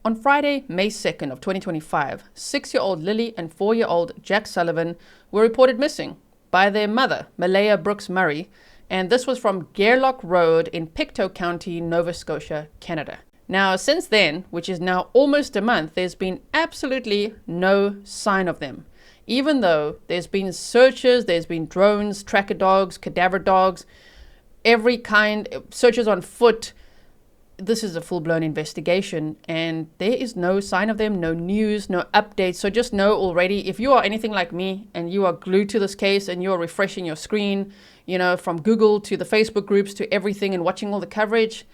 On Friday, May 2nd of 2025, 6-year-old Lilly and 4-year-old Jack Sullivan were reported missing by their mother, Malaya Brooks Murray, and this was from Gairloch Road in Pictou County, Nova Scotia, Canada. Now, since then, which is now almost a month, there's been absolutely no sign of them. Even though there's been searches, there's been drones, tracker dogs, cadaver dogs, every kind, searches on foot. This is a full-blown investigation, and there is no sign of them, no news, no updates. So just know already, if you are anything like me and you are glued to this case and you are refreshing your screen, from Google to the Facebook groups to everything and watching all the coverage,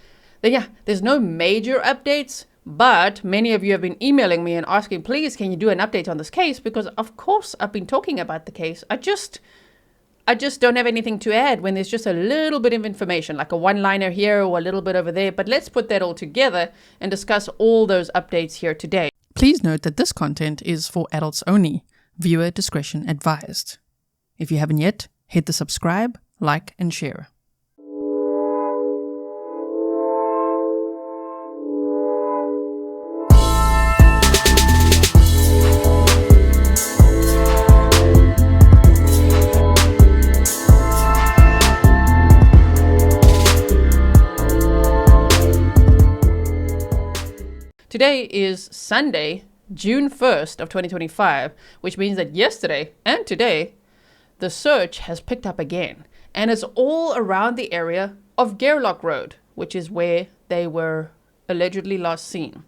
then yeah, there's no major updates, but many of you have been emailing me and asking, please, can you do an update on this case? Because of course I've been talking about the case. I just don't have anything to add when there's just a little bit of information, like a one-liner here or a little bit over there. But let's put that all together and discuss all those updates here today. Please note that this content is for adults only. Viewer discretion advised. If you haven't yet, hit the subscribe, like, and share. Today is Sunday, June 1st of 2025, which means that yesterday and today, the search has picked up again. And it's all around the area of Gairloch Road, which is where they were allegedly last seen.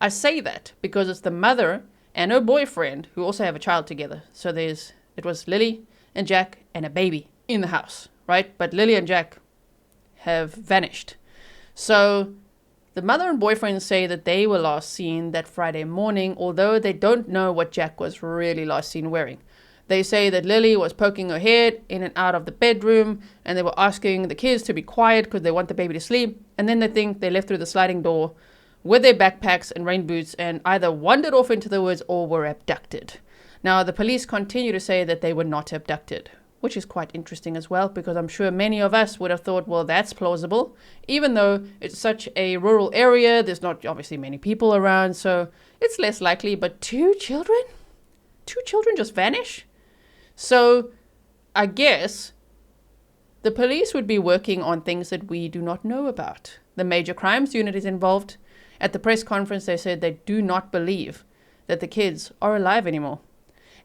I say that because it's the mother and her boyfriend who also have a child together. So it was Lilly and Jack and a baby in the house, right? But Lilly and Jack have vanished. So the mother and boyfriend say that they were last seen that Friday morning, although they don't know what Jack was really last seen wearing. They say that Lilly was poking her head in and out of the bedroom, and they were asking the kids to be quiet because they want the baby to sleep. And then they think they left through the sliding door with their backpacks and rain boots and either wandered off into the woods or were abducted. Now, the police continue to say that they were not abducted, which is quite interesting as well, because I'm sure many of us would have thought, well, that's plausible. Even though it's such a rural area, there's not obviously many people around, so it's less likely. But two children just vanish? So I guess the police would be working on things that we do not know about. The Major Crimes Unit is involved. At the press conference, they said they do not believe that the kids are alive anymore.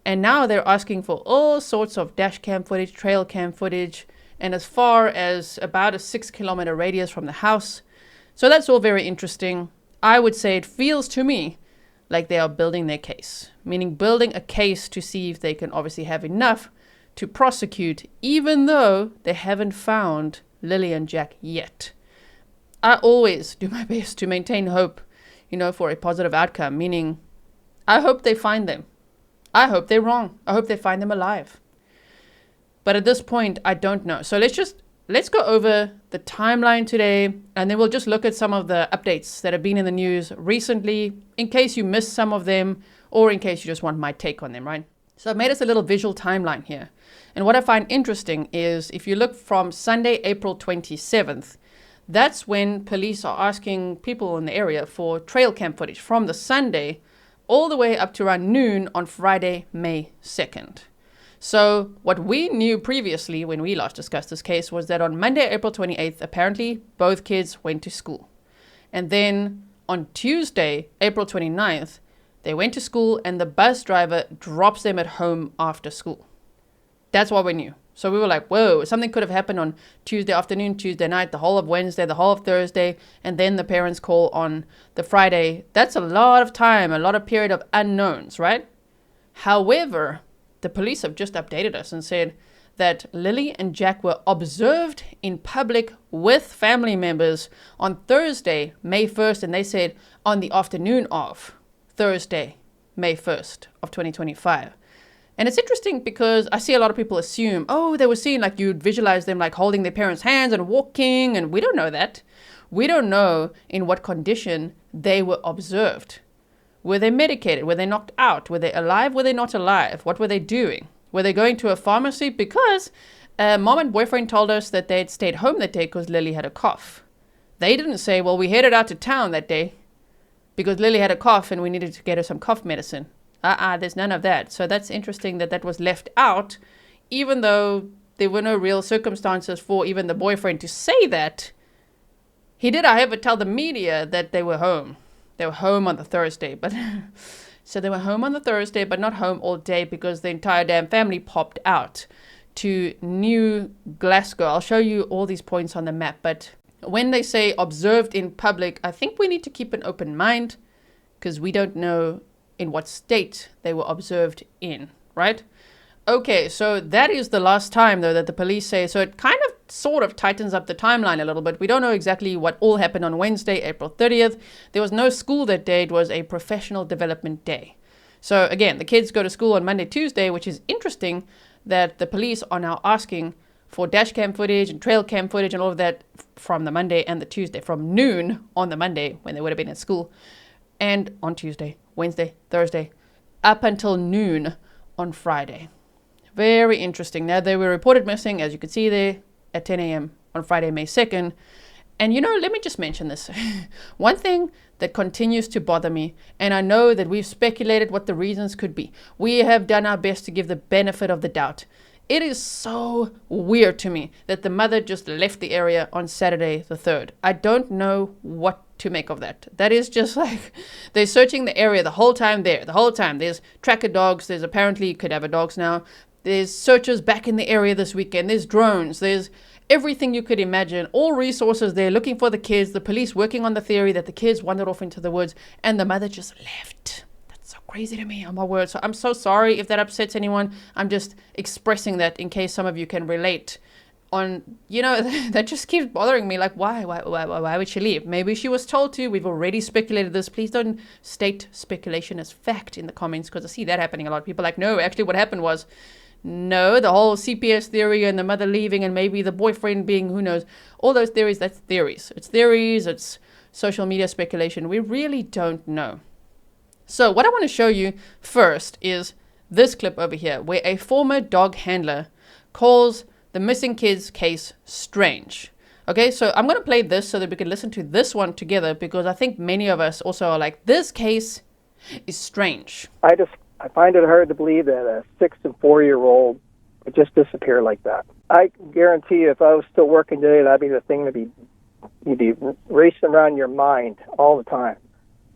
And now they're asking for all sorts of dash cam footage, trail cam footage, and as far as about a 6-kilometer radius from the house. So that's all very interesting. I would say it feels to me like they are building their case, meaning building a case to see if they can obviously have enough to prosecute, even though they haven't found Lilly and Jack yet. I always do my best to maintain hope, for a positive outcome, meaning I hope they find them. I hope they're wrong. I hope they find them alive. But at this point, I don't know. So let's go over the timeline today, and then we'll just look at some of the updates that have been in the news recently, in case you missed some of them, or in case you just want my take on them, right? So I've made us a little visual timeline here. And what I find interesting is if you look from Sunday, April 27th, that's when police are asking people in the area for trail cam footage from the Sunday all the way up to around noon on Friday, May 2nd. So what we knew previously when we last discussed this case was that on Monday, April 28th, apparently both kids went to school. And then on Tuesday, April 29th, they went to school and the bus driver drops them at home after school. That's what we knew. So we were like, whoa, something could have happened on Tuesday afternoon, Tuesday night, the whole of Wednesday, the whole of Thursday, and then the parents call on the Friday. That's a lot of time, a lot of period of unknowns, right? However, the police have just updated us and said that Lilly and Jack were observed in public with family members on Thursday, May 1st, and they said on the afternoon of Thursday, May 1st of 2025. And it's interesting because I see a lot of people assume, they were seen, like you'd visualize them like holding their parents' hands and walking, and we don't know that. We don't know in what condition they were observed. Were they medicated? Were they knocked out? Were they alive? Were they not alive? What were they doing? Were they going to a pharmacy? Because mom and boyfriend told us that they had stayed home that day because Lilly had a cough. They didn't say, well, we headed out to town that day. because Lily had a cough and we needed to get her some cough medicine. There's none of that. So that's interesting that was left out, even though there were no real circumstances for even the boyfriend to say that. He did, however, tell the media that they were home. They were home on the Thursday, but so they were home on the Thursday, but not home all day because the entire damn family popped out to New Glasgow. I'll show you all these points on the map, but when they say observed in public, I think we need to keep an open mind because we don't know in what state they were observed in, right? Okay, so that is the last time, though, that the police say. So it kind of sort of tightens up the timeline a little bit. We don't know exactly what all happened on Wednesday, April 30th. There was no school that day. It was a professional development day. So again, the kids go to school on Monday, Tuesday, which is interesting that the police are now asking for dash cam footage and trail cam footage and all of that from the Monday and the Tuesday, from noon on the Monday when they would have been at school, and on Tuesday, Wednesday, Thursday, up until noon on Friday. Very interesting. Now, they were reported missing, as you can see there, at 10 a.m. on Friday, May 2nd. And, let me just mention this. One thing that continues to bother me, and I know that we've speculated what the reasons could be. We have done our best to give the benefit of the doubt. It is so weird to me that the mother just left the area on Saturday the 3rd. I don't know what to make of that. That is just like, they're searching the area the whole time there. The whole time. There's tracker dogs. There's apparently cadaver dogs now. There's searchers back in the area this weekend. There's drones. There's everything you could imagine. All resources there looking for the kids. The police working on the theory that the kids wandered off into the woods and the mother just left. That's so crazy to me, on my word. So I'm so sorry if that upsets anyone. I'm just expressing that in case some of you can relate on, that just keeps bothering me. Like, why would she leave? Maybe she was told to. We've already speculated this. Please don't state speculation as fact in the comments, because I see that happening a lot. People are like, no, actually what happened was, no, the whole CPS theory and the mother leaving and maybe the boyfriend being, who knows, all those theories, that's theories. It's theories, it's social media speculation. We really don't know. So what I want to show you first is this clip over here, where a former dog handler calls the missing kids case strange. Okay, so I'm going to play this so that we can listen to this one together, because I think many of us also are like, this case is strange. I find it hard to believe that a 6 and 4-year-old would just disappear like that. I guarantee you, if I was still working today, that'd be the thing you'd be racing around your mind all the time.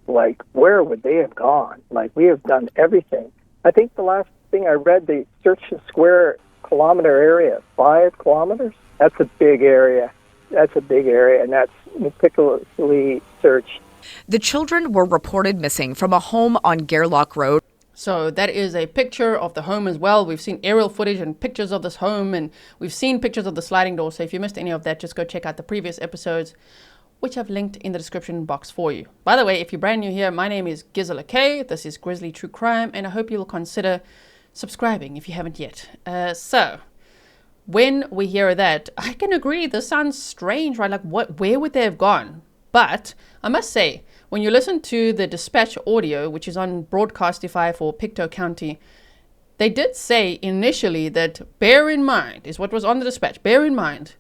Like, where would they have gone? Like, we have done everything. I think the last thing I read, they searched the square kilometer area, 5 kilometers. That's a big area. And that's meticulously searched. The children were reported missing from a home on Gairloch Road. So that is a picture of the home as well. We've seen aerial footage and pictures of this home, and we've seen pictures of the sliding door. So if you missed any of that, just go check out the previous episodes, which I've linked in the description box for you. By the way, if you're brand new here, my name is Grizzly K. This is Grizzly True Crime, and I hope you will consider subscribing if you haven't yet. So when we hear that, I can agree, this sounds strange, right? Like, where would they have gone? But I must say, when you listen to the dispatch audio, which is on Broadcastify for Pictou County, they did say initially that, bear in mind, is what was on the dispatch, bear in mind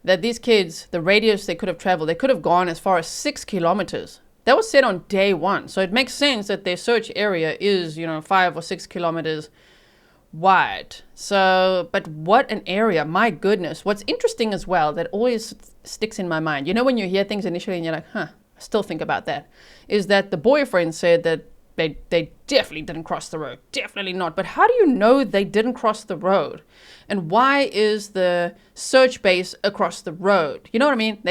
that these kids, the radius they could have traveled, they could have gone as far as 6 kilometers. That was said on day one. So it makes sense that their search area is, 5 or 6 kilometers wide. So, but what an area, my goodness. What's interesting as well, that always sticks in my mind, when you hear things initially and you're like, I still think about that, is that the boyfriend said that they definitely didn't cross the road. Definitely not. But how do you know they didn't cross the road? And why is the search base across the road? You know what I mean?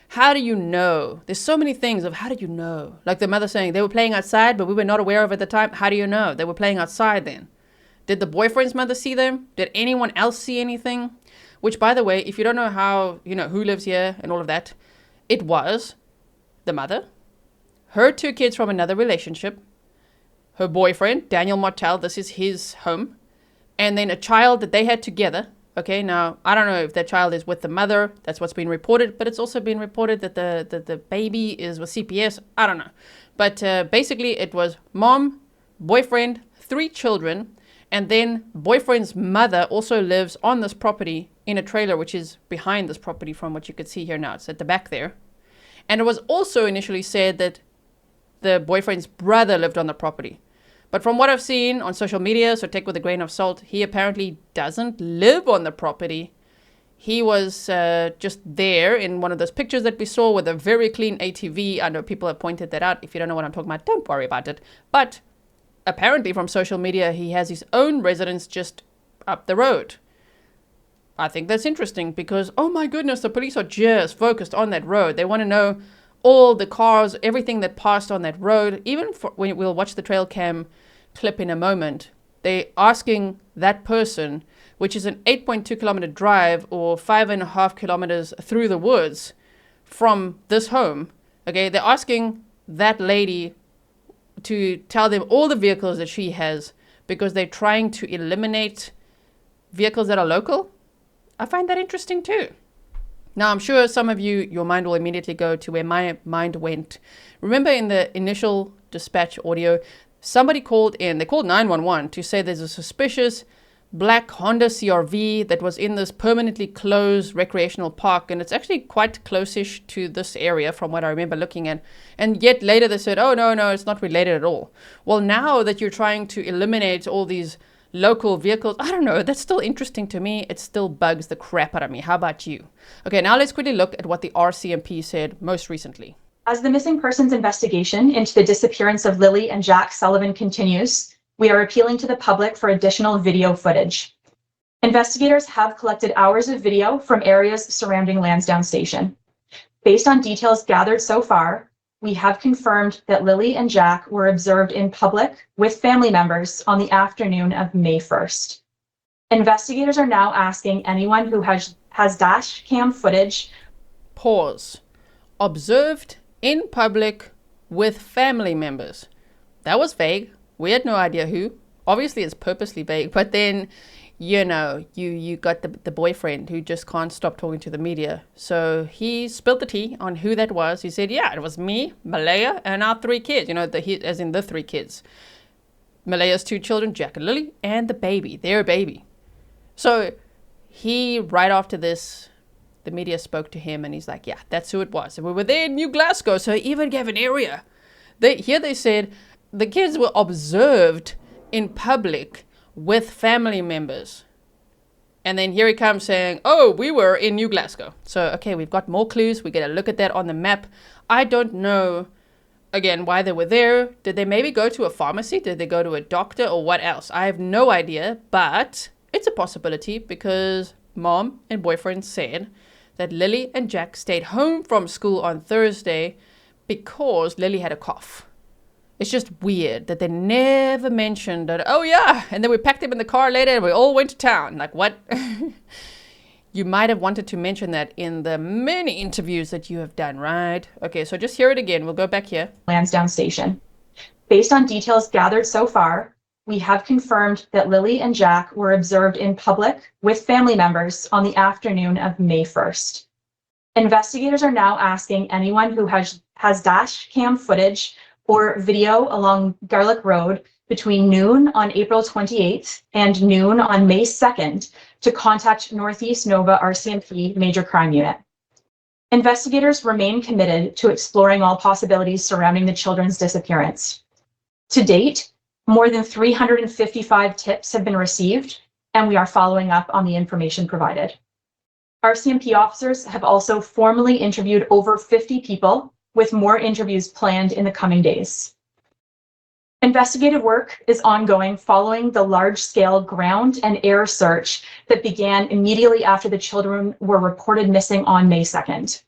How do you know? There's so many things of how do you know? Like the mother saying they were playing outside, but we were not aware of it at the time. How do you know? They were playing outside then. Did the boyfriend's mother see them? Did anyone else see anything? Which, by the way, if you don't know how, who lives here and all of that, it was the mother, her 2 kids from another relationship, her boyfriend, Daniel Martel, this is his home, and then a child that they had together. Okay, now, I don't know if that child is with the mother. That's what's been reported, but it's also been reported that the baby is with CPS. I don't know. But basically, it was mom, boyfriend, 3 children, and then boyfriend's mother also lives on this property in a trailer, which is behind this property from what you could see here now. It's at the back there. And it was also initially said that the boyfriend's brother lived on the property. But from what I've seen on social media, so take with a grain of salt, he apparently doesn't live on the property. He was just there in one of those pictures that we saw with a very clean ATV. I know people have pointed that out. If you don't know what I'm talking about, don't worry about it. But apparently from social media, he has his own residence just up the road. I think that's interesting because, oh my goodness, the police are just focused on that road. They want to know all the cars, everything that passed on that road. Even when we'll watch the trail cam clip in a moment, they're asking that person, which is an 8.2 kilometer drive or 5.5 kilometers through the woods from this home. Okay, they're asking that lady to tell them all the vehicles that she has because they're trying to eliminate vehicles that are local. I find that interesting too. Now, I'm sure some of you, your mind will immediately go to where my mind went. Remember in the initial dispatch audio, somebody called in, they called 911 to say there's a suspicious black Honda CRV that was in this permanently closed recreational park. And it's actually quite close-ish to this area from what I remember looking at. And yet later they said, oh, no, it's not related at all. Well, now that you're trying to eliminate all these local vehicles, I don't know, that's still interesting to me. It still bugs the crap out of me. How about you? Okay, now let's quickly look at what the RCMP said most recently. As the missing persons investigation into the disappearance of Lilly and Jack Sullivan continues, we are appealing to the public for additional video footage. Investigators have collected hours of video from areas surrounding Lansdowne Station. Based on details gathered so far, we have confirmed that Lilly and Jack were observed in public with family members on the afternoon of May 1st. Investigators are now asking anyone who has dash cam footage. Pause. Observed in public with family members. That was vague. We had no idea who. Obviously, it's purposely vague, but then, you know, you got the boyfriend who just can't stop talking to the media. So he spilled the tea on who that was. He said, yeah, it was me, Malaya, and our 3 kids, you know, as in the 3 kids. Malaya's 2 children, Jack and Lily, and the baby, their baby. So he, right after this, the media spoke to him and he's like, yeah, that's who it was. And we were there in New Glasgow, so he even gave an area. They said the kids were observed in public with family members. And then here he comes saying, oh, we were in New Glasgow. So, okay, we've got more clues. We get a look at that on the map. I don't know, again, why they were there. Did they maybe go to a pharmacy? Did they go to a doctor or what else? I have no idea, but it's a possibility because mom and boyfriend said that Lily and Jack stayed home from school on Thursday because Lily had a cough. It's just weird that they never mentioned that, oh yeah, and then we packed him in the car later and we all went to town. Like, what? You might have wanted to mention that in the many interviews that you have done, right? Okay, so just hear it again. We'll go back here. Lansdowne Station. Based on details gathered so far, we have confirmed that Lily and Jack were observed in public with family members on the afternoon of May 1st. Investigators are now asking anyone who has dash cam footage or video along Garlick Road between noon on April 28th and noon on May 2nd to contact Northeast Nova RCMP Major Crime Unit. Investigators remain committed to exploring all possibilities surrounding the children's disappearance. To date, more than 355 tips have been received, and we are following up on the information provided. RCMP officers have also formally interviewed over 50 people, with more interviews planned in the coming days. Investigative work is ongoing following the large-scale ground and air search that began immediately after the children were reported missing on May 2nd.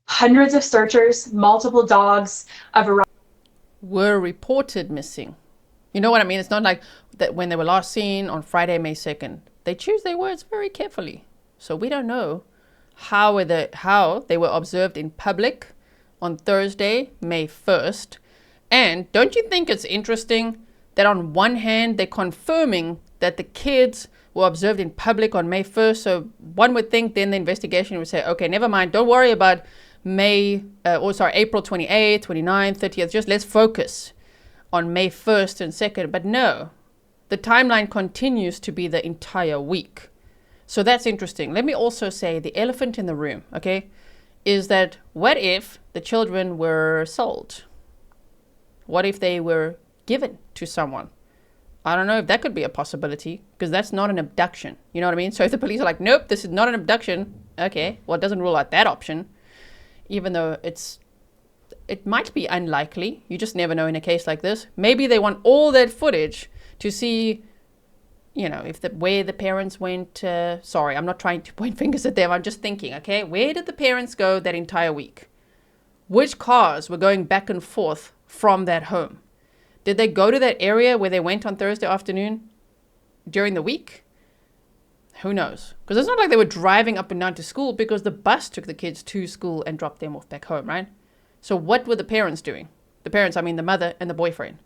Hundreds of searchers, multiple dogs, a variety were reported missing. You know what I mean? It's not like that when they were last seen on Friday, May 2nd. They choose their words very carefully. So we don't know how they were observed in public on Thursday, May 1st. And don't you think it's interesting that on one hand, they're confirming that the kids were observed in public on May 1st. So one would think then the investigation would say, okay, never mind. Don't worry about April 28th, 29th, 30th. Just let's focus on May 1st and 2nd. But no, the timeline continues to be the entire week. So that's interesting. Let me also say the elephant in the room, okay, is that what if the children were sold? What if they were given to someone? I don't know if that could be a possibility, because that's not an abduction. You know what I mean? So if the police are like, nope, this is not an abduction, okay, well, it doesn't rule out that option, even though it might be unlikely. You just never know in a case like this. Maybe they want all that footage to see, you know, if where the parents went. Sorry, I'm not trying to point fingers at them. I'm just thinking, okay, where did the parents go that entire week? Which cars were going back and forth from that home? Did they go to that area where they went on Thursday afternoon during the week? Who knows? Because it's not like they were driving up and down to school, because the bus took the kids to school and dropped them off back home, right? So what were the parents doing? The parents, I mean the mother and the boyfriend.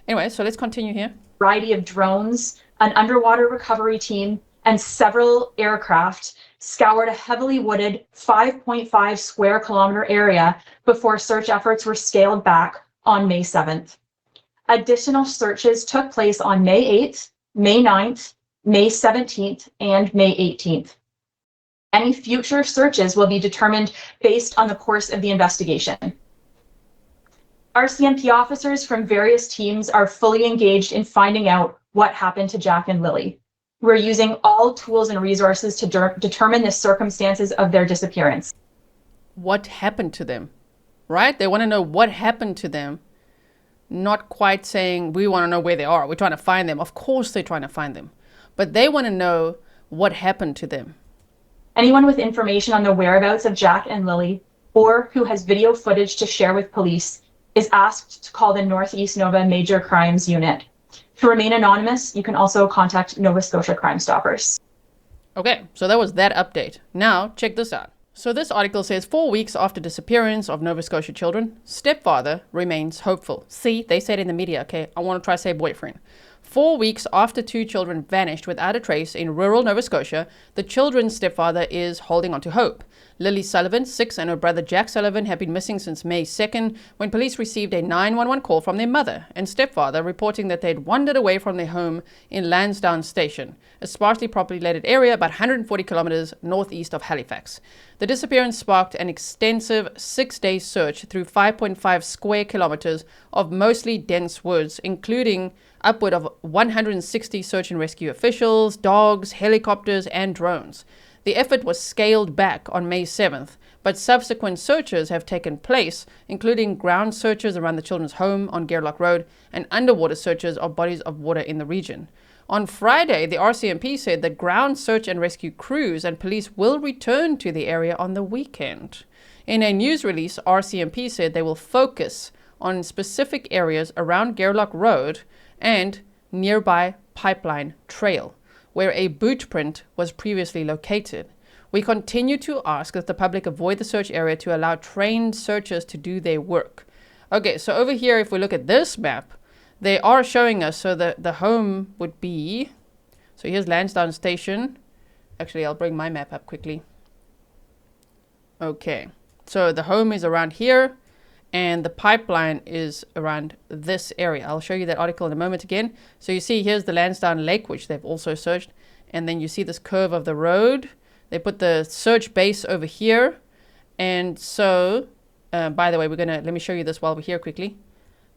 Anyway, so let's continue here. Variety of drones, an underwater recovery team, and several aircraft scoured a heavily wooded 5.5 square kilometer area before search efforts were scaled back on May 7th. Additional searches took place on May 8th, May 9th, May 17th, and May 18th. Any future searches will be determined based on the course of the investigation. RCMP officers from various teams are fully engaged in finding out what happened to Jack and Lilly. We're using all tools and resources to determine the circumstances of their disappearance. What happened to them, right? They want to know what happened to them. Not quite saying we want to know where they are. We're trying to find them. Of course they're trying to find them. But they want to know what happened to them. Anyone with information on the whereabouts of Jack and Lilly, or who has video footage to share with police, is asked to call the Northeast Nova Major Crimes Unit. To remain anonymous, you can also contact Nova Scotia Crime Stoppers. Okay, so that was that update. Now, check this out. So this article says 4 weeks after disappearance of Nova Scotia children, stepfather remains hopeful. See, they said in the media, okay, I want to try to say boyfriend. 4 weeks after 2 children vanished without a trace in rural Nova Scotia, the children's stepfather is holding on to hope. Lilly Sullivan, 6, and her brother Jack Sullivan have been missing since May 2nd, when police received a 911 call from their mother and stepfather reporting that they'd wandered away from their home in Lansdowne Station, a sparsely populated area about 140 kilometers northeast of Halifax. The disappearance sparked an extensive 6-day search through 5.5 square kilometers of mostly dense woods, including upward of 160 search and rescue officials, dogs, helicopters, and drones. The effort was scaled back on May 7th, but subsequent searches have taken place, including ground searches around the children's home on Gairloch Road and underwater searches of bodies of water in the region. On Friday, the RCMP said that ground search and rescue crews and police will return to the area on the weekend. In a news release, RCMP said they will focus on specific areas around Gairloch Road and nearby Pipeline Trail, where a boot print was previously located. We continue to ask that the public avoid the search area to allow trained searchers to do their work. Okay, so over here, if we look at this map, they are showing us, so that the home would be, so here's Lansdowne Station. Actually, I'll bring my map up quickly. Okay, so the home is around here, and the pipeline is around this area. I'll show you that article in a moment again. So you see here's the Lansdowne Lake, which they've also searched. And then you see this curve of the road. They put the search base over here. And so, by the way, let me show you this while we're here quickly.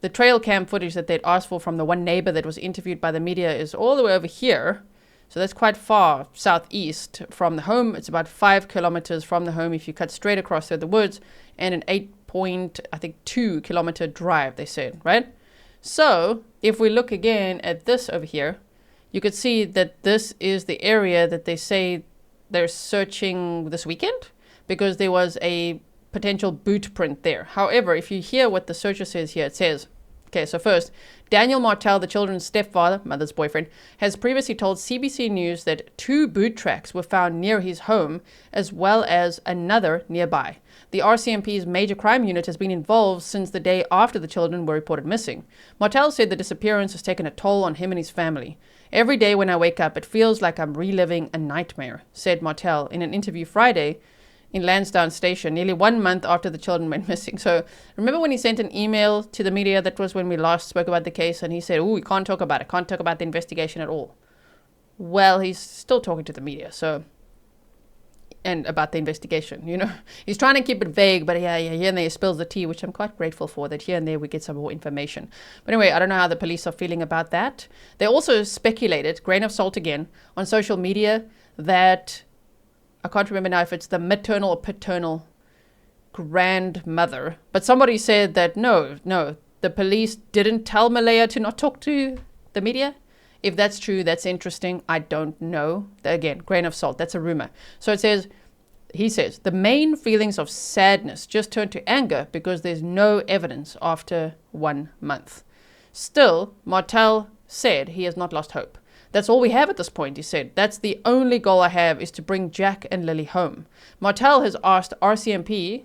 The trail cam footage that they'd asked for from the one neighbor that was interviewed by the media is all the way over here. So that's quite far southeast from the home. It's about 5 kilometers from the home if you cut straight across through the woods, and an 8.2 kilometer drive, they said, right? So if we look again at this over here, you could see that this is the area that they say they're searching this weekend, because there was a potential boot print there. However, if you hear what the searcher says here, it says, okay, so first, Daniel Martel, the children's stepfather, mother's boyfriend, has previously told CBC News that 2 boot tracks were found near his home, as well as another nearby. The RCMP's major crime unit has been involved since the day after the children were reported missing. Martel said the disappearance has taken a toll on him and his family. Every day when I wake up, it feels like I'm reliving a nightmare, said Martel in an interview Friday in Lansdowne Station, nearly 1 month after the children went missing. So remember when he sent an email to the media? That was when we last spoke about the case, and he said, we can't talk about it, can't talk about the investigation at all. Well, he's still talking to the media, so and about the investigation, you know. He's trying to keep it vague, but yeah, here and there he spills the tea, which I'm quite grateful for, that here and there we get some more information. But anyway, I don't know how the police are feeling about that. They also speculated, grain of salt again, on social media that, I can't remember now if it's the maternal or paternal grandmother, but somebody said that no, the police didn't tell Malaya to not talk to the media. If that's true, that's interesting. I don't know. Again, grain of salt. That's a rumor. So he says, the main feelings of sadness just turned to anger because there's no evidence after 1 month. Still, Martel said he has not lost hope. That's all we have at this point, he said. That's the only goal I have, is to bring Jack and Lilly home. Martel has asked RCMP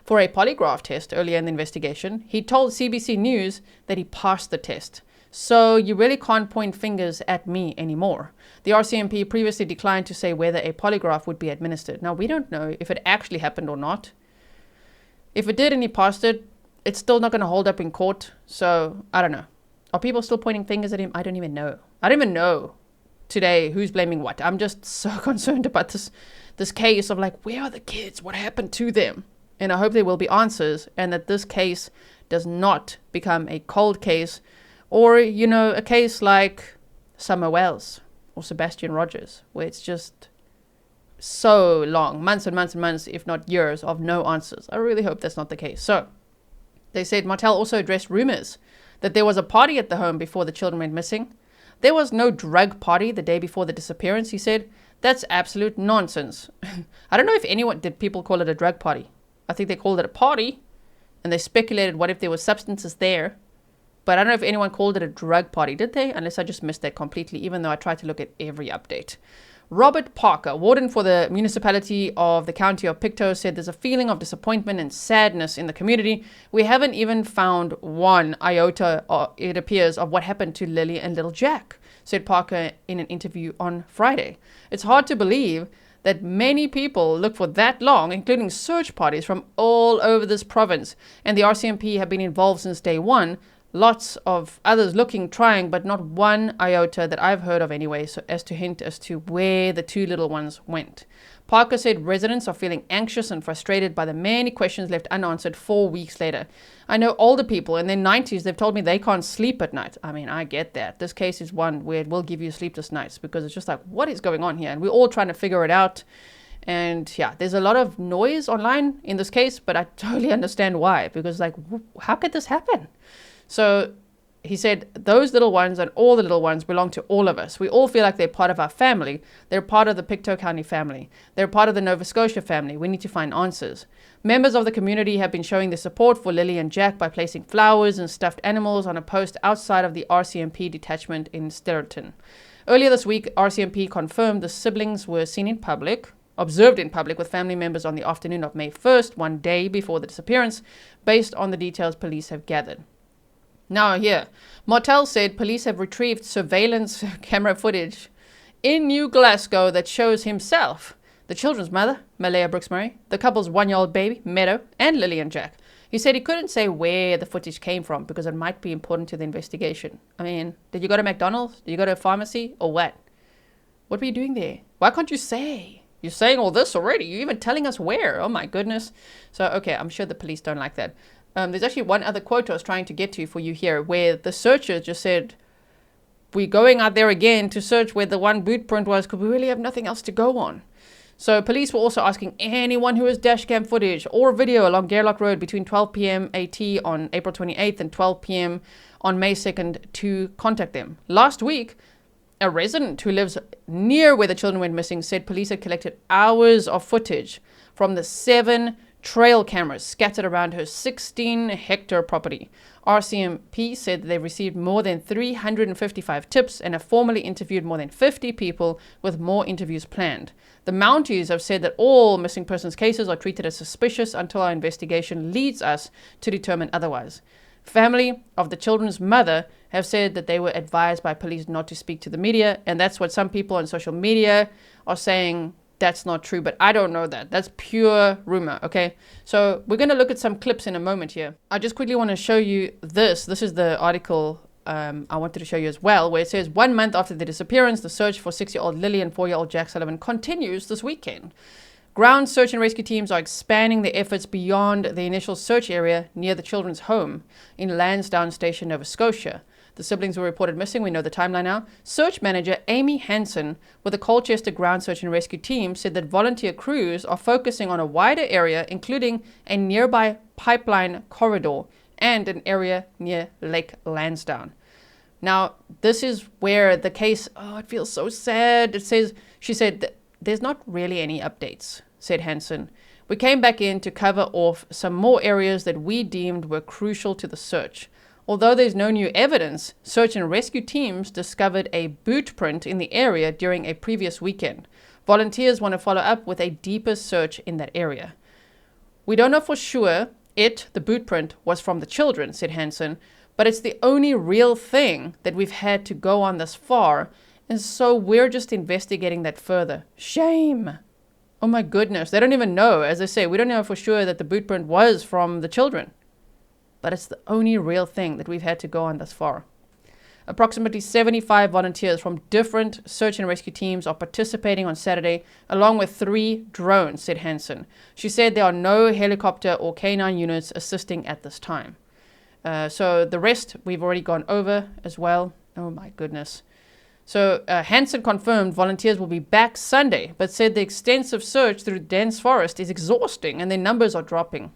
for a polygraph test earlier in the investigation. He told CBC News that he passed the test. So you really can't point fingers at me anymore. The RCMP previously declined to say whether a polygraph would be administered. Now, we don't know if it actually happened or not. If it did and he passed it, it's still not going to hold up in court. So, I don't know. Are people still pointing fingers at him? I don't even know. I don't even know today who's blaming what. I'm just so concerned about this case of like, where are the kids? What happened to them? And I hope there will be answers, and that this case does not become a cold case, or, you know, a case like Summer Wells or Sebastian Rogers, where it's just so long, months and months and months, if not years, of no answers. I really hope that's not the case. So they said Martel also addressed rumors that there was a party at the home before the children went missing. There was no drug party the day before the disappearance, he said. That's absolute nonsense. I don't know if did people call it a drug party? I think they called it a party, and they speculated what if there were substances there. But I don't know if anyone called it a drug party, did they? Unless I just missed that completely, even though I tried to look at every update. Robert Parker, warden for the municipality of the county of Pictou, said there's a feeling of disappointment and sadness in the community. We haven't even found one iota, it appears, of what happened to Lilly and little Jack, said Parker in an interview on Friday. It's hard to believe that many people look for that long, including search parties from all over this province. And the RCMP have been involved since day one. Lots of others looking, trying, but not one iota that I've heard of anyway, so as to hint as to where the two little ones went. Parker said residents are feeling anxious and frustrated by the many questions left unanswered 4 weeks later. I know older people in their 90s, they've told me they can't sleep at night. I mean, I get that. This case is one where it will give you sleepless nights, because it's just like, what is going on here? And we're all trying to figure it out. And yeah, there's a lot of noise online in this case, but I totally understand why, because like, how could this happen? So he said those little ones and all the little ones belong to all of us. We all feel like they're part of our family. They're part of the Pictou County family. They're part of the Nova Scotia family. We need to find answers. Members of the community have been showing their support for Lilly and Jack by placing flowers and stuffed animals on a post outside of the RCMP detachment in Sterreton. Earlier this week, RCMP confirmed the siblings were observed in public with family members on the afternoon of May 1st, 1 day before the disappearance, based on the details police have gathered. Now here, Martel said police have retrieved surveillance camera footage in New Glasgow that shows himself, the children's mother, Malaya Brooks-Murray, the couple's 1-year-old baby, Meadow, and Lilly and Jack. He said he couldn't say where the footage came from because it might be important to the investigation. I mean, did you go to McDonald's? Did you go to a pharmacy? Or what? What were you doing there? Why can't you say? You're saying all this already. You're even telling us where. Oh my goodness. So, okay, I'm sure the police don't like that. There's actually one other quote I was trying to get to for you here, where the searchers just said, we're going out there again to search where the one boot print was because we really have nothing else to go on. So police were also asking anyone who has dashcam footage or video along Gairloch Road between 12 p.m. AT on April 28th and 12 p.m. on May 2nd to contact them. Last week, a resident who lives near where the children went missing said police had collected hours of footage from the 7 trail cameras scattered around her 16-hectare property. RCMP said they've received more than 355 tips and have formally interviewed more than 50 people, with more interviews planned. The Mounties have said that all missing persons cases are treated as suspicious until our investigation leads us to determine otherwise. Family of the children's mother have said that they were advised by police not to speak to the media, and that's what some people on social media are saying. That's not true, but I don't know that. That's pure rumor, okay? So we're going to look at some clips in a moment here. I just quickly want to show you this. This is the article I wanted to show you as well, where it says 1 month after the disappearance, the search for 6-year-old Lilly and 4-year-old Jack Sullivan continues this weekend. Ground search and rescue teams are expanding their efforts beyond the initial search area near the children's home in Lansdowne Station, Nova Scotia. The siblings were reported missing. We know the timeline now. Search manager Amy Hansen with the Colchester Ground Search and Rescue Team said that volunteer crews are focusing on a wider area, including a nearby pipeline corridor and an area near Lake Lansdowne. Now, this is where the case, it feels so sad. She said, there's not really any updates, said Hansen. We came back in to cover off some more areas that we deemed were crucial to the search. Although there's no new evidence, search and rescue teams discovered a boot print in the area during a previous weekend. Volunteers want to follow up with a deeper search in that area. We don't know for sure the boot print was from the children, said Hansen, but it's the only real thing that we've had to go on this far, and so we're just investigating that further. Shame! Oh my goodness, they don't even know. As I say, we don't know for sure that the boot print was from the children. But it's the only real thing that we've had to go on thus far. Approximately 75 volunteers from different search and rescue teams are participating on Saturday, along with 3 drones, said Hansen. She said there are no helicopter or canine units assisting at this time. So the rest we've already gone over as well. Oh my goodness. So Hansen confirmed volunteers will be back Sunday, but said the extensive search through dense forest is exhausting and their numbers are dropping.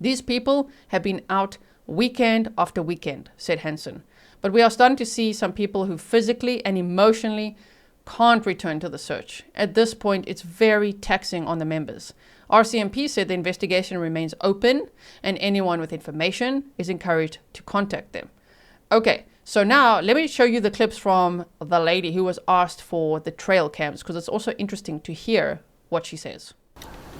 These people have been out weekend after weekend, said Hansen. But we are starting to see some people who physically and emotionally can't return to the search. At this point, it's very taxing on the members. RCMP said the investigation remains open and anyone with information is encouraged to contact them. Okay, so now let me show you the clips from the lady who was asked for the trail cams, because it's also interesting to hear what she says.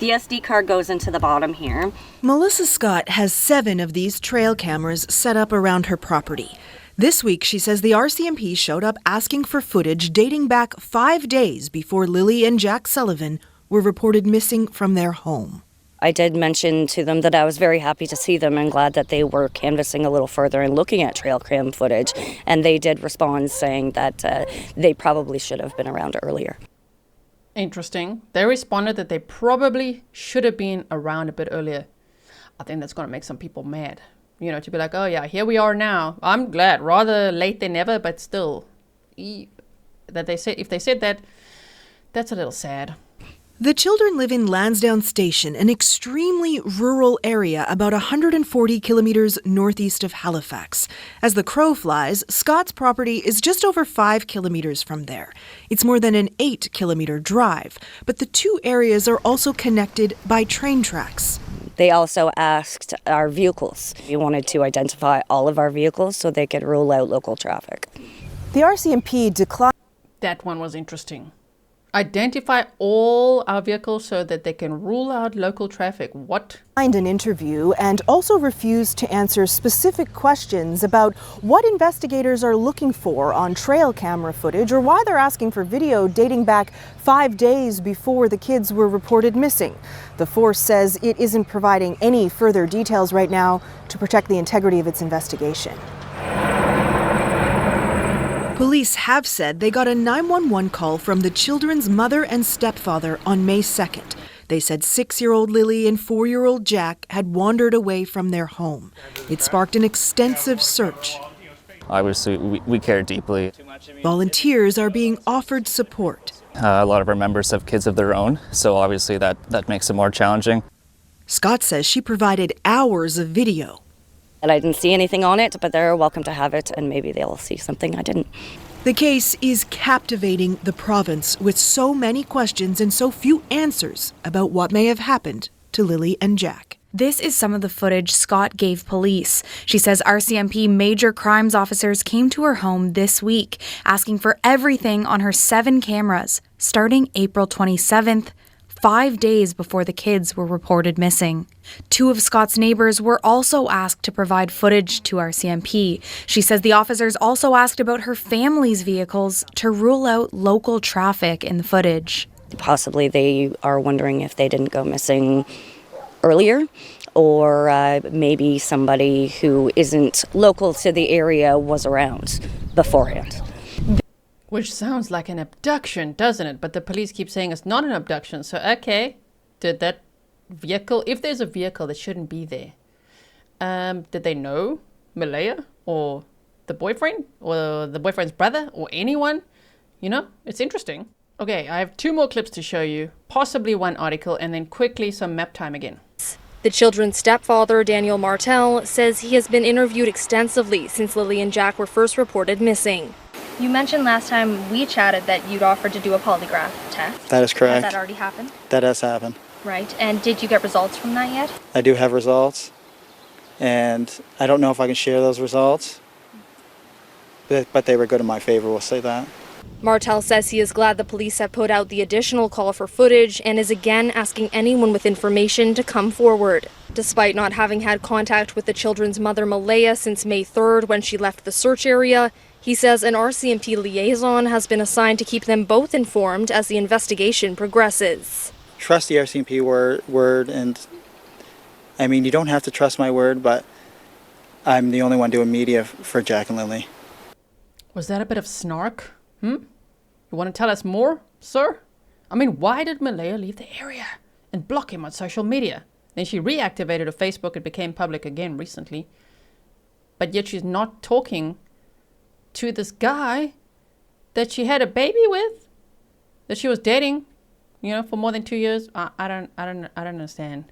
The SD card goes into the bottom here. Melissa Scott has 7 of these trail cameras set up around her property. This week, she says the RCMP showed up asking for footage dating back 5 days before Lilly and Jack Sullivan were reported missing from their home. I did mention to them that I was very happy to see them and glad that they were canvassing a little further and looking at trail cam footage. And they did respond saying that they probably should have been around earlier. Interesting. They responded that they probably should have been around a bit earlier. I think that's going to make some people mad. You know, to be like, oh yeah, here we are now. I'm glad. Rather late than never, but still. That they say, if they said that, that's a little sad. The children live in Lansdowne Station, an extremely rural area about 140 kilometers northeast of Halifax. As the crow flies, Scott's property is just over 5 kilometers from there. It's more than an 8-kilometer drive, but the 2 areas are also connected by train tracks. They also asked our vehicles. We wanted to identify all of our vehicles so they could rule out local traffic. The RCMP declined. That one was interesting. Identify all our vehicles so that they can rule out local traffic. What? An interview and also refused to answer specific questions about what investigators are looking for on trail camera footage or why they're asking for video dating back 5 days before the kids were reported missing. The force says it isn't providing any further details right now to protect the integrity of its investigation. Police have said they got a 911 call from the children's mother and stepfather on May 2nd. They said 6-year-old Lilly and 4-year-old Jack had wandered away from their home. It sparked an extensive search. Obviously, we care deeply. Volunteers are being offered support. A lot of our members have kids of their own, so obviously that makes it more challenging. Scott says she provided hours of video. And I didn't see anything on it, but they're welcome to have it, and maybe they'll see something I didn't. The case is captivating the province with so many questions and so few answers about what may have happened to Lilly and Jack. This is some of the footage Scott gave police. She says RCMP major crimes officers came to her home this week, asking for everything on her 7 cameras, starting April 27th, 5 days before the kids were reported missing. 2 of Scott's neighbors were also asked to provide footage to RCMP. She says the officers also asked about her family's vehicles to rule out local traffic in the footage. Possibly they are wondering if they didn't go missing earlier, or maybe somebody who isn't local to the area was around beforehand. Which sounds like an abduction, doesn't it? But the police keep saying it's not an abduction. So, okay, Did that vehicle, if there's a vehicle that shouldn't be there, did they know Malaya or the boyfriend or the boyfriend's brother or anyone? You know, it's interesting. Okay, I have 2 more clips to show you, possibly one article, and then quickly some map time again. The children's stepfather, Daniel Martel, says he has been interviewed extensively since Lilly and Jack were first reported missing. You mentioned last time we chatted that you'd offered to do a polygraph test. That is correct. Has that already happened? That has happened. Right. And did you get results from that yet? I do have results, and I don't know if I can share those results, but they were good in my favor, we'll say that. Martel says he is glad the police have put out the additional call for footage and is again asking anyone with information to come forward. Despite not having had contact with the children's mother, Malaya, since May 3rd when she left the search area, he says an RCMP liaison has been assigned to keep them both informed as the investigation progresses. Trust the RCMP word, and I mean, you don't have to trust my word, but I'm the only one doing media for Jack and Lilly. Was that a bit of snark? You want to tell us more, sir? I mean, why did Malaya leave the area and block him on social media? Then she reactivated her Facebook and became public again recently. But yet she's not talking to this guy that she had a baby with, that she was dating, you know, for more than 2 years. I don't understand.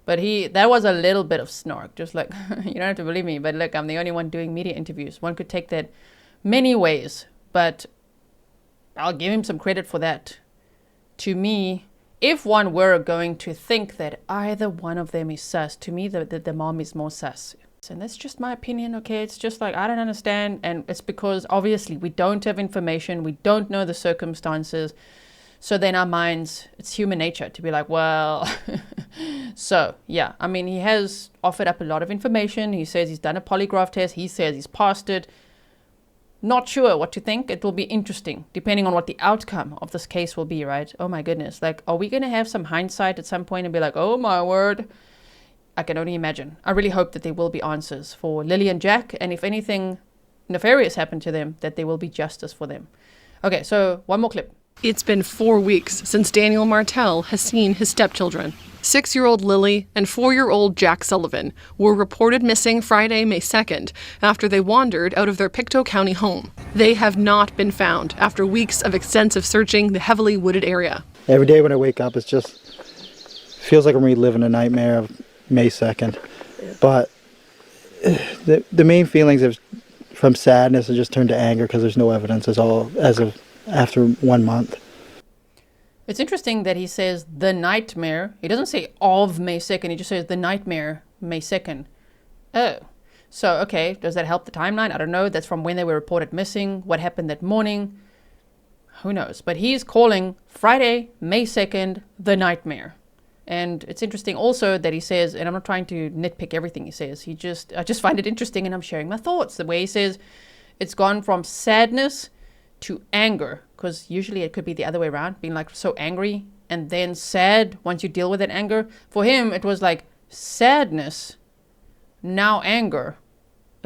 But that was a little bit of snark, just like, you don't have to believe me, but look, I'm the only one doing media interviews. One could take that many ways, but I'll give him some credit for that. To me, if one were going to think that either one of them is sus, to me, the mom is more sus. And that's just my opinion, okay? It's just like, I don't understand. And it's because, obviously, we don't have information. We don't know the circumstances. So then our minds, it's human nature to be like, well, so, yeah. I mean, he has offered up a lot of information. He says he's done a polygraph test. He says he's passed it. Not sure what to think. It will be interesting, depending on what the outcome of this case will be, right? Oh my goodness. Like, are we going to have some hindsight at some point and be like, oh my word? I can only imagine. I really hope that there will be answers for Lilly and Jack. And if anything nefarious happened to them, that there will be justice for them. Okay, so one more clip. It's been 4 weeks since Daniel Martel has seen his stepchildren. 6-year-old Lilly and 4-year-old Jack Sullivan were reported missing Friday, May 2nd, after they wandered out of their Pictou County home. They have not been found after weeks of extensive searching the heavily wooded area. Every day when I wake up, it just feels like I'm reliving a nightmare of May 2nd. But the main feelings of from sadness have just turned to anger because there's no evidence as of after 1 month. It's interesting that he says the nightmare. He doesn't say of May 2nd. He just says the nightmare May 2nd. Oh. So, okay. Does that help the timeline? I don't know. That's from when they were reported missing. What happened that morning? Who knows? But he's calling Friday, May 2nd, the nightmare. And it's interesting also that he says, and I'm not trying to nitpick everything he says. I just find it interesting and I'm sharing my thoughts. The way he says it's gone from sadness to anger, because usually it could be the other way around, being like so angry and then sad once you deal with that anger. For him, it was like sadness, now anger.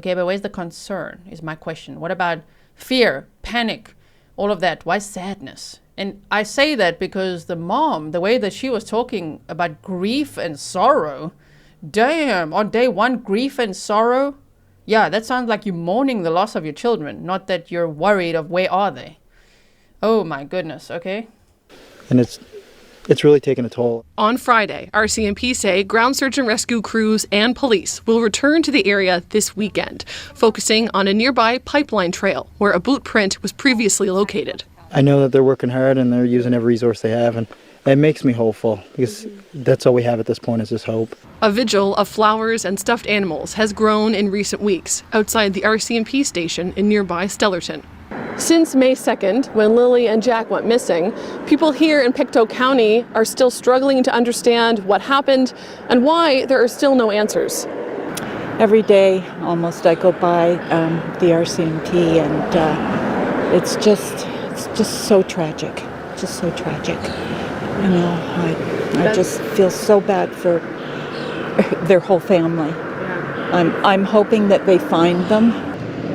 Okay, but where's the concern is my question. What about fear, panic, all of that? Why sadness? And I say that because the mom, the way that she was talking about grief and sorrow, damn, on day 1, grief and sorrow. Yeah, that sounds like you mourning the loss of your children, not that you're worried of where are they. Oh my goodness, okay. And it's really taken a toll. On Friday, RCMP say ground search and rescue crews and police will return to the area this weekend, focusing on a nearby pipeline trail where a boot print was previously located. I know that they're working hard and they're using every resource they have, and it makes me hopeful because that's all we have at this point is just hope. A vigil of flowers and stuffed animals has grown in recent weeks outside the RCMP station in nearby Stellarton. Since May 2nd, when Lilly and Jack went missing, people here in Pictou County are still struggling to understand what happened and why there are still no answers. Every day, almost, I go by the RCMP, and it's just so tragic, just so tragic. You know, I just feel so bad for their whole family. I'm hoping that they find them.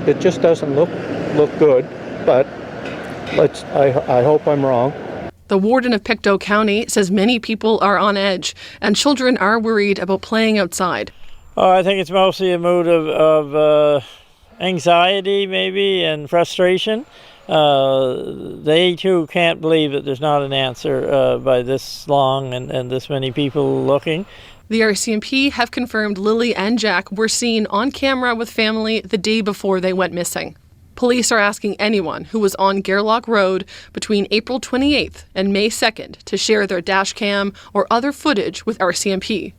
It just doesn't look good, but I hope I'm wrong. The warden of Pictou County says many people are on edge and children are worried about playing outside. Oh, I think it's mostly a mood of anxiety maybe and frustration. They too can't believe that there's not an answer by this long and this many people looking. The RCMP have confirmed Lilly and Jack were seen on camera with family the day before they went missing. Police are asking anyone who was on Gairloch Road between April 28th and May 2nd to share their dash cam or other footage with RCMP.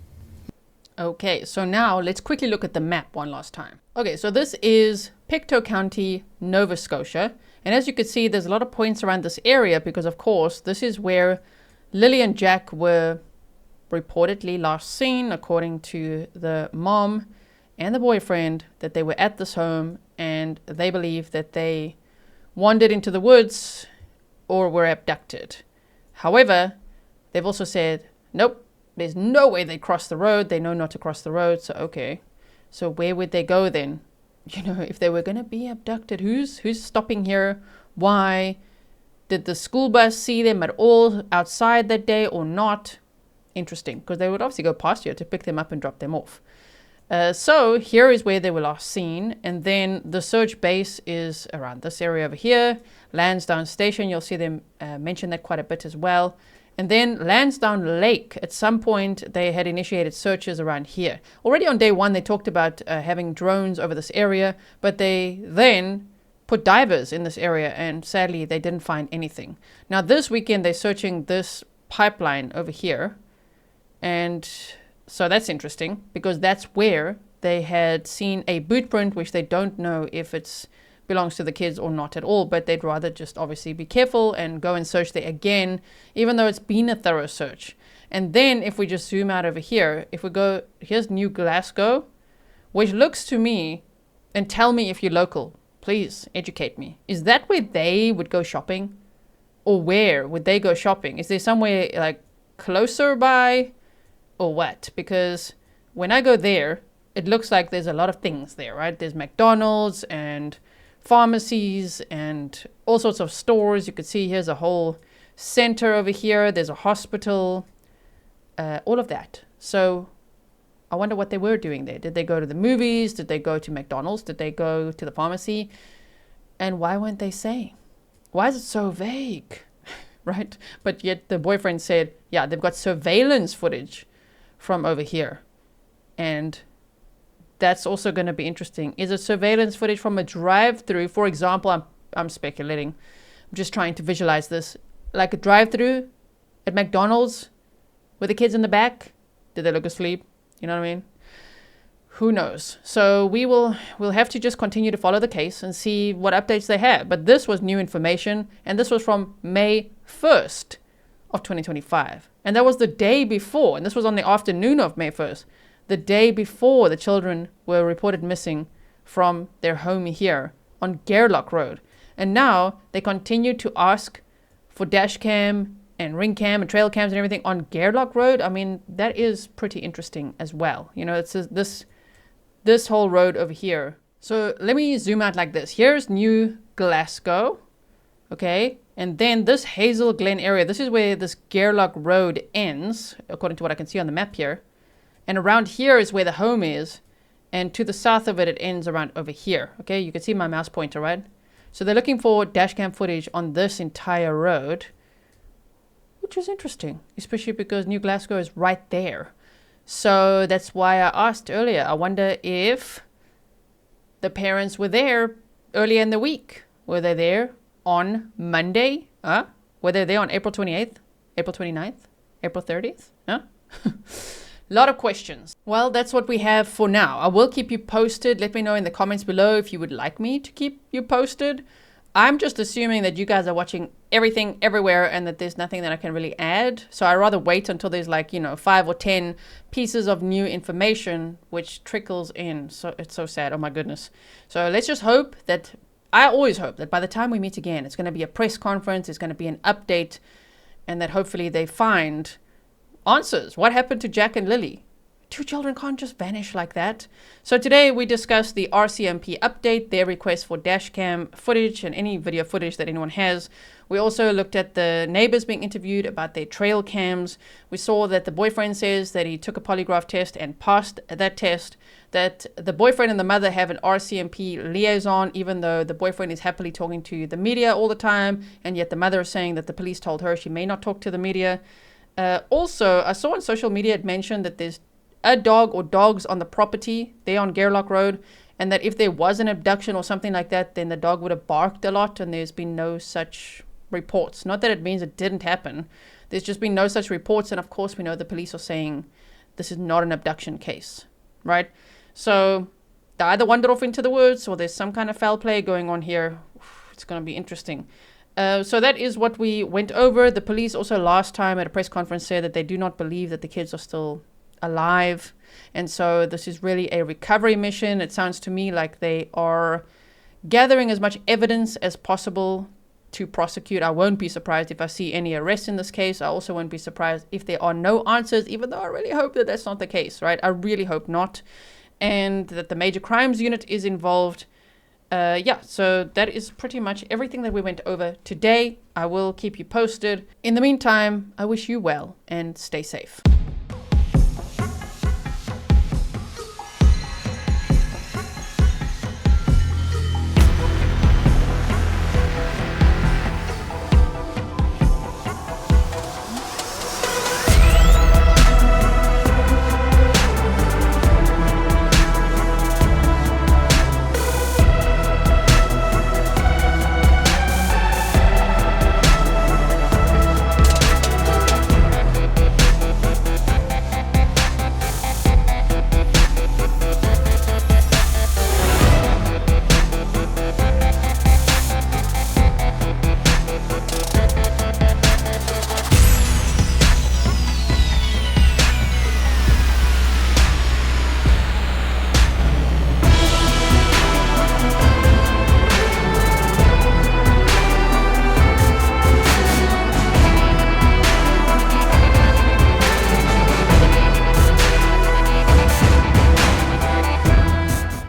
Okay, so now let's quickly look at the map one last time. Okay, so this is Pictou County, Nova Scotia. And as you can see, there's a lot of points around this area because, of course, this is where Lilly and Jack were reportedly last seen, according to the mom and the boyfriend, that they were at this home and they believe that they wandered into the woods or were abducted. However, they've also said, nope, there's no way they crossed the road. They know not to cross the road. So, okay. So where would they go then? You know, if they were going to be abducted, who's stopping here? Why? Did the school bus see them at all outside that day or not? Interesting, because they would obviously go past here to pick them up and drop them off. So here is where they were last seen. And then the search base is around this area over here. Lansdowne Station, you'll see them mention that quite a bit as well. And then Lansdowne Lake, at some point, they had initiated searches around here. Already on day one, they talked about having drones over this area, but they then put divers in this area, and sadly, they didn't find anything. Now, this weekend, they're searching this pipeline over here. And so that's interesting, because that's where they had seen a boot print, which they don't know if it's belongs to the kids or not at all, but they'd rather just obviously be careful and go and search there again, even though it's been a thorough search. And then if we just zoom out over here, if we go, here's New Glasgow, which looks to me, and tell me if you're local, please educate me. Is that where they would go shopping? Or where would they go shopping? Is there somewhere like closer by or what? Because when I go there, it looks like there's a lot of things there, right? There's McDonald's and pharmacies and all sorts of stores. You could see here's a whole center over here. There's a hospital, all of that. So I wonder what they were doing there. Did they go to the movies? Did they go to McDonald's? Did they go to the pharmacy? And why weren't they saying? Why is it so vague? Right? But yet the boyfriend said, yeah, they've got surveillance footage from over here. And that's also going to be interesting. Is it surveillance footage from a drive-through? For example, I'm speculating. I'm just trying to visualize this. Like a drive-through at McDonald's with the kids in the back. Did they look asleep? You know what I mean? Who knows? So we'll have to just continue to follow the case and see what updates they have. But this was new information, and this was from May 1st of 2025. And that was the day before, and this was on the afternoon of May 1st. The day before the children were reported missing from their home here on Gairloch Road. And now they continue to ask for dash cam and ring cam and trail cams and everything on Gairloch Road. I mean, that is pretty interesting as well. You know, it's this whole road over here. So let me zoom out like this. Here's New Glasgow, okay? And then this Hazel Glen area, this is where this Gairloch Road ends, according to what I can see on the map here. And around here is where the home is. And to the south of it, it ends around over here. Okay, you can see my mouse pointer, right? So they're looking for dashcam footage on this entire road, which is interesting, especially because New Glasgow is right there. So that's why I asked earlier. I wonder if the parents were there earlier in the week. Were they there on Monday? Were they there on April 28th, April 29th, April 30th? Huh? A lot of questions. Well, that's what we have for now. I will keep you posted. Let me know in the comments below if you would like me to keep you posted. I'm just assuming that you guys are watching everything everywhere and that there's nothing that I can really add. So I'd rather wait until there's 5 or 10 pieces of new information which trickles in. So it's so sad. Oh my goodness. So let's just hope that, I always hope that by the time we meet again, it's going to be a press conference, it's going to be an update, and that hopefully they find answers. What happened to Jack and Lilly? 2 children can't just vanish like that. So today we discussed the RCMP update, their request for dash cam footage and any video footage that anyone has. We also looked at the neighbors being interviewed about their trail cams. We saw that the boyfriend says that he took a polygraph test and passed that test, that the boyfriend and the mother have an RCMP liaison, even though the boyfriend is happily talking to the media all the time, and yet the mother is saying that the police told her she may not talk to the media. Also, I saw on social media it mentioned that there's a dog or dogs on the property there on Gairloch Road, and that if there was an abduction or something like that, then the dog would have barked a lot, and there's been no such reports. Not that it means it didn't happen. There's just been no such reports, and of course we know the police are saying this is not an abduction case, right? So they either wandered off into the woods or there's some kind of foul play going on here. It's going to be interesting. So that is what we went over. The police also last time at a press conference said that they do not believe that the kids are still alive, and so this is really a recovery mission. It sounds to me like they are gathering as much evidence as possible to prosecute. I won't be surprised if I see any arrests in this case. I also won't be surprised if there are no answers, even though I really hope that that's not the case, right? I really hope not. And that the major crimes unit is involved. So that is pretty much everything that we went over today. I will keep you posted. In the meantime, I wish you well and stay safe.